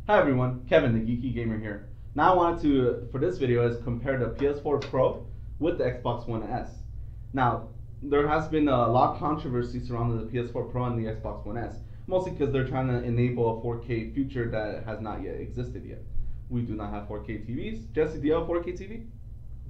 Hi everyone, Kevin the Geeky Gamer here. Now I wanted to, for this video, is compare the PS4 Pro with the Xbox One S. Now, there has been a lot of controversy surrounding the PS4 Pro and the Xbox One S, mostly because they're trying to enable a 4K feature that has not yet existed yet. We do not have 4K TVs. Jesse, do you have a 4K TV?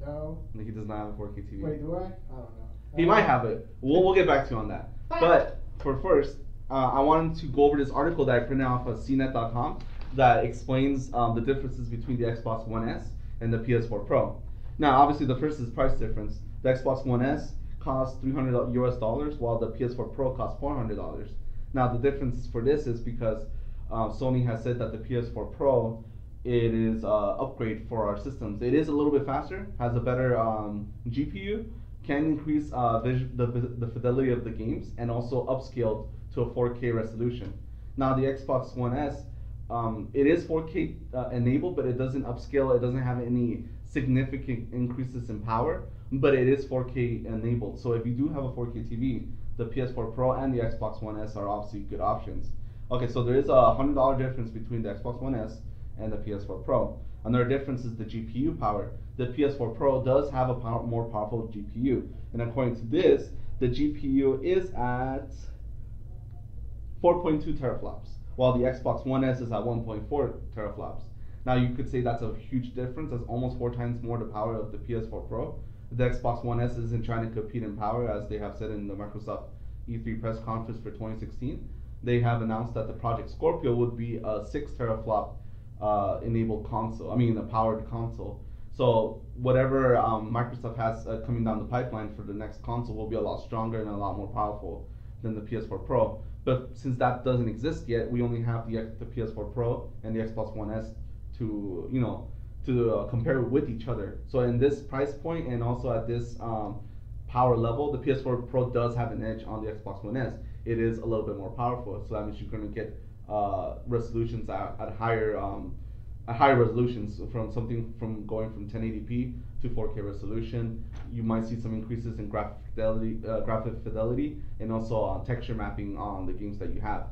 No. He does not have a 4K TV. Wait, do I? I don't know. He might have it. We'll get back to you on that. But for first, I wanted to go over this article that I printed off of cnet.com that explains the differences between the Xbox One S and the PS4 Pro. Now, obviously, the first is price difference. The Xbox One S costs $300 US, while the PS4 Pro costs $400. Now, the difference for this is because Sony has said that the PS4 Pro it is upgrade for our systems. It is a little bit faster, has a better GPU, can increase the fidelity of the games, and also upscaled to a 4K resolution. Now the Xbox One S, it is 4K enabled, but it doesn't upscale. It doesn't have any significant increases in power, but it is 4K enabled. So if you do have a 4K TV, the PS4 Pro and the Xbox One S are obviously good options. Okay, so there is a $100 difference between the Xbox One S and the PS4 Pro. Another difference is the GPU power. The PS4 Pro does have a more powerful GPU, and according to this, the GPU is at 4.2 teraflops, while the Xbox One S is at 1.4 teraflops. Now you could say that's a huge difference. That's almost 4 times more the power of the PS4 Pro. The Xbox One S isn't trying to compete in power, as they have said in the Microsoft E3 press conference for 2016. They have announced that the Project Scorpio would be a 6 teraflop enabled console. I mean, a powered console. So whatever Microsoft has coming down the pipeline for the next console will be a lot stronger and a lot more powerful than the PS4 Pro. But since that doesn't exist yet, we only have the PS4 Pro and the Xbox One S to compare with each other. So in this price point and also at this power level, the PS4 Pro does have an edge on the Xbox One S. It is a little bit more powerful, so that means you're going to get resolutions at higher resolutions from going from 1080p to 4K resolution. You might see some increases in graphic fidelity and also texture mapping on the games that you have.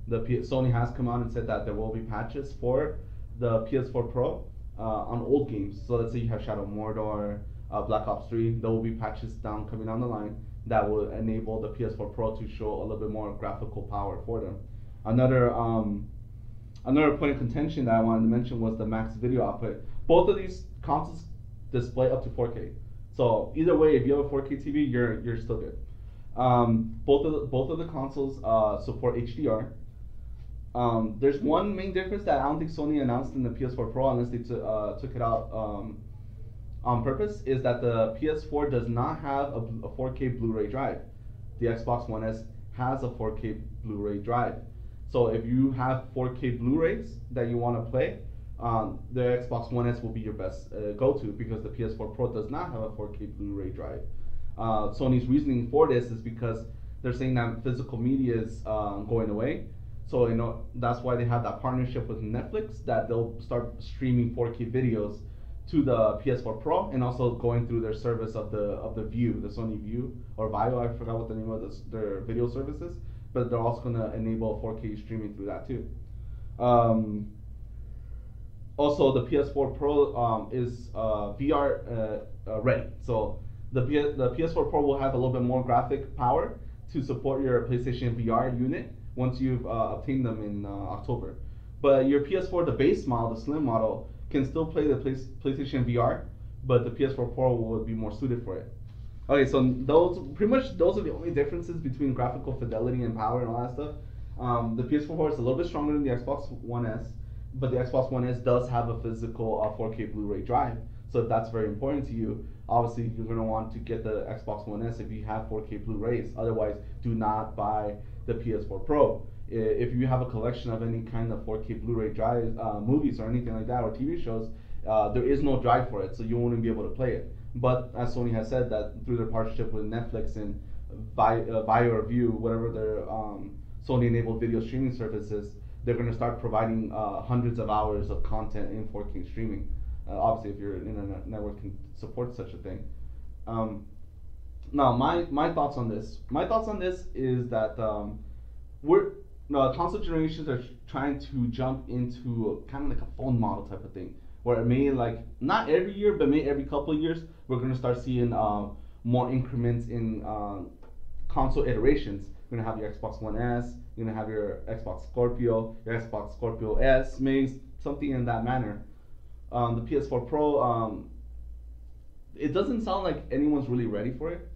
Sony has come out and said that there will be patches for the PS4 Pro on old games. So let's say you have Shadow of Mordor, Black Ops 3. There will be patches coming down the line that will enable the PS4 Pro to show a little bit more graphical power for them. Another point of contention that I wanted to mention was the max video output. Both of these consoles display up to 4K. So either way, if you have a 4K TV, you're still good. Both of the consoles support HDR. There's one main difference that I don't think Sony announced in the PS4 Pro, unless they took it out on purpose, is that the PS4 does not have a 4K Blu-ray drive. The Xbox One S has a 4K Blu-ray drive. So if you have 4K Blu-rays that you want to play, the Xbox One S will be your best go-to, because the PS4 Pro does not have a 4K Blu-ray drive. Sony's reasoning for this is because they're saying that physical media is going away. So that's why they have that partnership with Netflix, that they'll start streaming 4K videos to the PS4 Pro, and also going through their service of the View, the Sony View or Vio. I forgot what the name of their video service is. But they're also going to enable 4K streaming through that too. Also, the PS4 Pro is VR ready. So the PS4 Pro will have a little bit more graphic power to support your PlayStation VR unit once you've obtained them in October. But your PS4, the base model, the slim model, can still play the PlayStation VR, but the PS4 Pro will be more suited for it. Okay, so those are the only differences between graphical fidelity and power and all that stuff. The PS4 Pro is a little bit stronger than the Xbox One S, but the Xbox One S does have a physical 4K Blu-ray drive. So if that's very important to you, obviously you're going to want to get the Xbox One S if you have 4K Blu-rays. Otherwise, do not buy the PS4 Pro. If you have a collection of any kind of 4K Blu-ray drive, movies or anything like that, or TV shows, there is no drive for it, so you won't be able to play it. But as Sony has said, that through their partnership with Netflix and Vio or View, whatever their Sony-enabled video streaming services, they're going to start providing hundreds of hours of content in 4K streaming. Obviously, if your internet network can support such a thing. Now, my thoughts on this. My thoughts on this is that no, console generations are trying to jump into kind of like a phone model type of thing, where it may like not every year, but maybe every couple of years, we're gonna start seeing more increments in console iterations. You're gonna have your Xbox One S, you're gonna have your Xbox Scorpio, your Xbox Scorpio S, maybe something in that manner. The PS4 Pro, it doesn't sound like anyone's really ready for it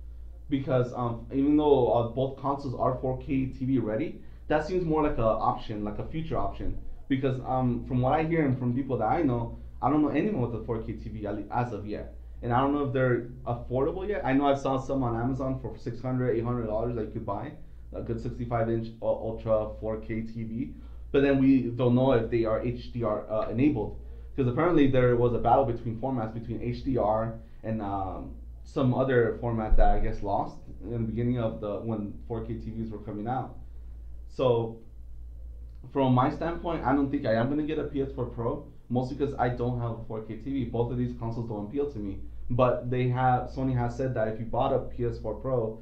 because even though both consoles are 4K TV ready, that seems more like a option, like a future option. Because from what I hear and from people that I don't know anyone with a 4K TV as of yet, and I don't know if they're affordable yet. I know I've saw some on Amazon for $600, $800 that you could buy a good 65-inch ultra 4K TV, but then we don't know if they are HDR enabled because apparently there was a battle between formats between HDR and some other format that I guess lost in the beginning of the when 4K TVs were coming out. So from my standpoint, I don't think I am gonna get a PS4 Pro, mostly because I don't have a 4K TV. Both of these consoles don't appeal to me. But Sony has said that if you bought a PS4 Pro,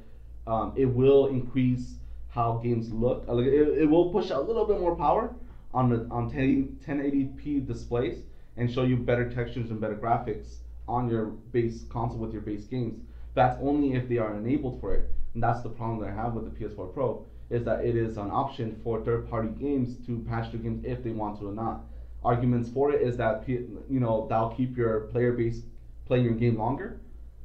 it will increase how games look. It will push out a little bit more power on 1080p displays and show you better textures and better graphics on your base console with your base games. That's only if they are enabled for it. And that's the problem that I have with the PS4 Pro, is that it is an option for third-party games to patch their games if they want to or not. Arguments for it is that that'll keep your player base playing your game longer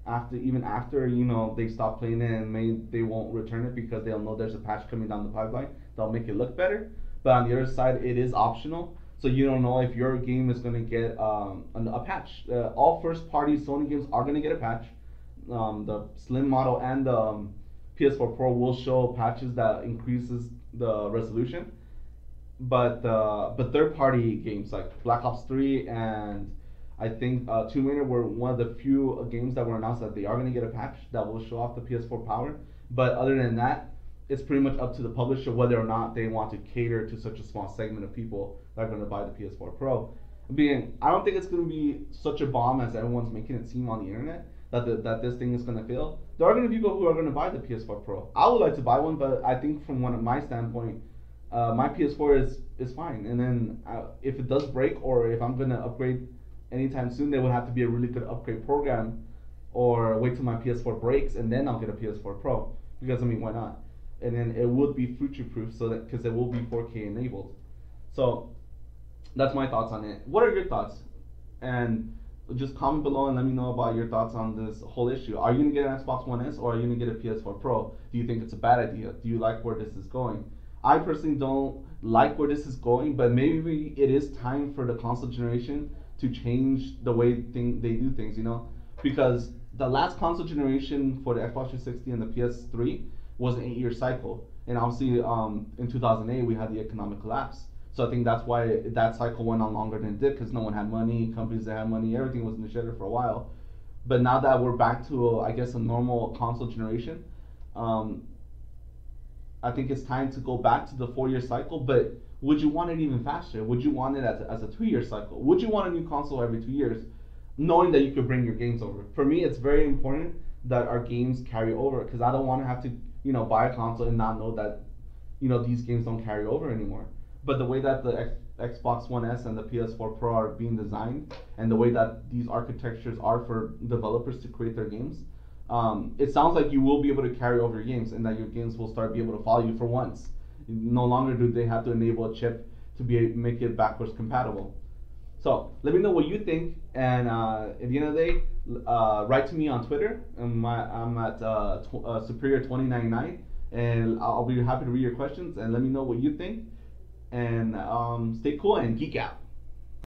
after they stop playing it and they won't return it because they'll know there's a patch coming down the pipeline. They'll make it look better. But on the other side, it is optional, so you don't know if your game is gonna get a patch. All first-party Sony games are gonna get a patch. The Slim model and the PS4 Pro will show patches that increases the resolution, but third-party games like Black Ops 3 and I think Tomb Raider were one of the few games that were announced that they are going to get a patch that will show off the PS4 power. But other than that, it's pretty much up to the publisher whether or not they want to cater to such a small segment of people that are going to buy the PS4 Pro. I don't think it's going to be such a bomb as everyone's making it seem on the internet that this thing is going to fail. There are going to be people who are going to buy the PS4 Pro. I would like to buy one, but I think from one of my standpoint, my PS4 is fine. And then if it does break or if I'm going to upgrade anytime soon, there would have to be a really good upgrade program, or wait till my PS4 breaks and then I'll get a PS4 Pro. Because why not? And then it would be future-proof, so that because it will be 4K enabled. So that's my thoughts on it. What are your thoughts? And just comment below and let me know about your thoughts on this whole issue. Are you gonna get an Xbox One S or are you gonna get a PS4 Pro? Do you think it's a bad idea? Do you like where this is going? I personally don't like where this is going, but maybe it is time for the console generation to change the way they do things, because the last console generation for the Xbox 360 and the PS3 was an 8-year cycle, and obviously in 2008 we had the economic collapse. So I think that's why that cycle went on longer than it did, because no one had money, companies that had money, everything was in the shitter for a while. But now that we're back to I guess a normal console generation, I think it's time to go back to the 4-year cycle. But would you want it even faster? Would you want it as a 2-year cycle? Would you want a new console every 2 years, knowing that you could bring your games over? For me, it's very important that our games carry over, because I don't want to have to buy a console and not know that these games don't carry over anymore. But the way that the Xbox One S and the PS4 Pro are being designed, and the way that these architectures are for developers to create their games, it sounds like you will be able to carry over your games, and that your games will start be able to follow you for once. No longer do they have to enable a chip to make it backwards compatible. So let me know what you think, and at the end of the day, write to me on Twitter. I'm at Superior2099, and I'll be happy to read your questions and let me know what you think. And stay cool and geek out.